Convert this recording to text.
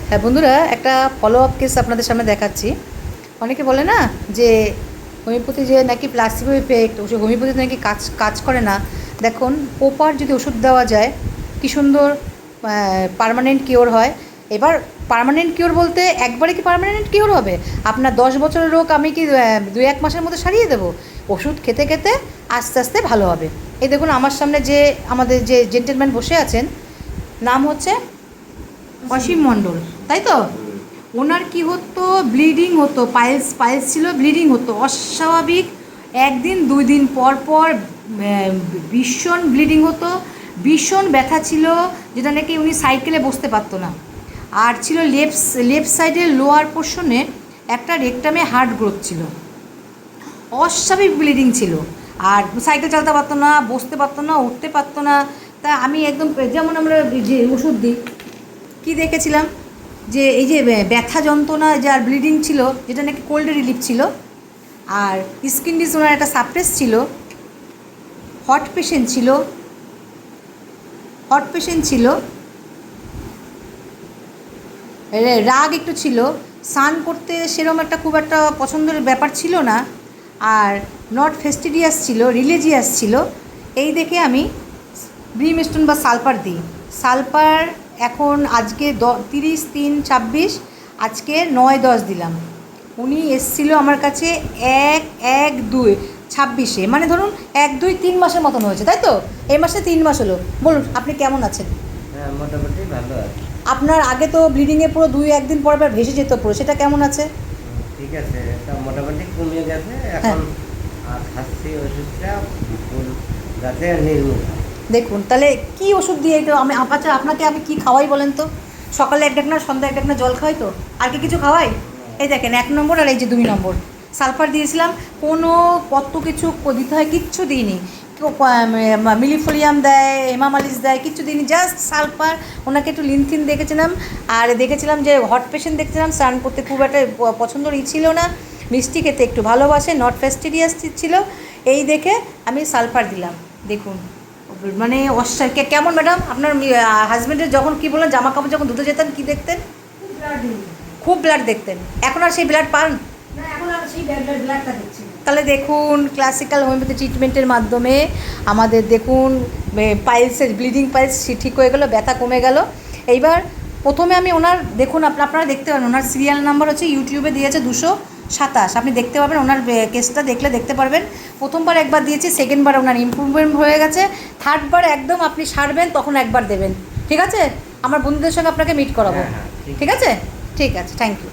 হ্যাঁ বন্ধুরা, একটা ফলো আপ কেস আপনাদের সামনে দেখাচ্ছি। অনেকে বলে না যে হোমিওপ্যাথি যে নাকি প্লাসিবো ইফেক্ট, ওষুধ হোমিওপ্যাথিতে নাকি কাজ কাজ করে না। দেখুন, প্রপার যদি ওষুধ দেওয়া যায় কী সুন্দর পার্মানেন্ট কিওর হয়। এবার পার্মানেন্ট কিওর বলতে একবারে কি পার্মানেন্ট কিওর হবে? আপনার 10 বছরের রোগ আমি কি 2-1 মাসের মধ্যে সারিয়ে দেবো? ওষুধ খেতে খেতে আস্তে আস্তে ভালো হবে। এই দেখুন, আমার সামনে যে আমাদের যে জেন্টেলম্যান বসে আছেন, নাম হচ্ছে অসীম মণ্ডল, তাই তো? ওনার কি হতো, ব্লিডিং হতো, পাইলস পাইলস ছিল, ব্লিডিং হতো অস্বাভাবিক। 1-2 দিন পর পর ভীষণ ব্লিডিং হতো, ভীষণ ব্যথা ছিল, যেটা নাকি উনি সাইকেলে বসতে পারতো না। আর ছিল লেফট সাইডের লোয়ার পোর্শনে একটা রেকটামে হার্ট গ্রোথ ছিল, অস্বাভাবিক ব্লিডিং ছিল। আর সাইকেল চালাতে পারতো না, বসতে পারতো না, উঠতে পারতো না। তা আমি একদম, যেমন আমরা যে ওষুধ দিই, কী দেখেছিলাম যে এই যে ব্যথা যন্ত্রণা যার ব্লিডিং ছিল, যেটা নাকি কোল্ডে রিলিফ ছিল, আর স্কিন ডিজ ওনার একটা সাপ্রেস ছিল, হট পেশেন্ট ছিল, রাগ একটু ছিল, স্নান করতে সেরকম একটা খুব একটা পছন্দের ব্যাপার ছিল না, আর নট ফেস্টিডিয়াস ছিল, রিলিজিয়াস ছিল। এই দেখে আমি ব্রিমস্টোন বা সালফার দিই। সালফার এখন আজকে 30-3-26, আজকে 9-10 দিলাম। উনি এসছিল আমার কাছে 1-1-2-26-এ, মানে ধরুন 1-2-3 মাসের মতন হয়েছে, তাই তো? এই মাসে 3 মাস হলো। বলুন আপনি কেমন আছেন? হ্যাঁ, মোটামুটি ভালো আছে। আপনার আগে তো ব্লিডিংয়ে পুরো 2-1 দিন পর পর ভেসে যেত পুরো, সেটা কেমন আছে? ঠিক আছে, এটা মোটামুটি কমে গেছে হ্যাঁ, এখন। আর খাচ্ছি ওষুধটা ফুল যাতে নির্মূল হয়। দেখুন তাহলে কি ওষুধ দিয়ে তো আমি আচ্ছা আপনাকে আমি কি খাওয়াই বলেন তো? সকালে 1 ঢাকনা, সন্ধ্যায় 1 ঢাকনা জল খাওয়াই তো, আর কি কিছু খাওয়াই? এই দেখেন 1 নম্বর, আর এই যে 2 নম্বর সালফার দিয়েছিলাম। কোনো কত কিছু দিতে হয় কিচ্ছু দিইনি। মিলিফোলিয়াম দেয়, হেমামালিস দেয়, কিচ্ছু দিইনি, জাস্ট সালফার। ওনাকে একটু লিনথিন দেখেছিলাম, আর দেখেছিলাম যে হট পেশেন্ট দেখছিলাম, স্নান করতে খুব একটা পছন্দর ছিল না, মিষ্টি খেতে একটু ভালোবাসে, নট ফেস্টিডিয়াস ছিল। এই দেখে আমি সালফার দিলাম। দেখুন মানে কেমন ম্যাডাম আপনার হাজব্যান্ডের যখন কি বললেন জামা কাপড় যখন ধুতে যেতেন কি দেখতেন? খুব ব্লাড দেখতেন। এখন আর সেই ব্লাড পান? তাহলে দেখুন, ক্লাসিক্যাল হোমিওপ্যাথি ট্রিটমেন্টের মাধ্যমে আমাদের দেখুন পাইলসের ব্লিডিং পাইলস ঠিক হয়ে গেল, ব্যথা কমে গেল। এইবার প্রথমে আমি ওনার দেখুন, আপনারা দেখতে পাবেন ওনার সিরিয়াল নাম্বার হচ্ছে ইউটিউবে দিয়েছে 227, আপনি দেখতে পাবেন ওনার কেসটা দেখলে দেখতে পারবেন। প্রথমবার একবার দিয়েছি, সেকেন্ডবার ওনার ইমপ্রুভমেন্ট হয়ে গেছে, থার্ডবার একদম আপনি সারবেন তখন একবার দেবেন। ঠিক আছে? আমার বন্ধুদের সঙ্গে আপনাকে মিট করাবো। হ্যাঁ, হ্যাঁ, ঠিক আছে? ঠিক আছে, থ্যাংক ইউ।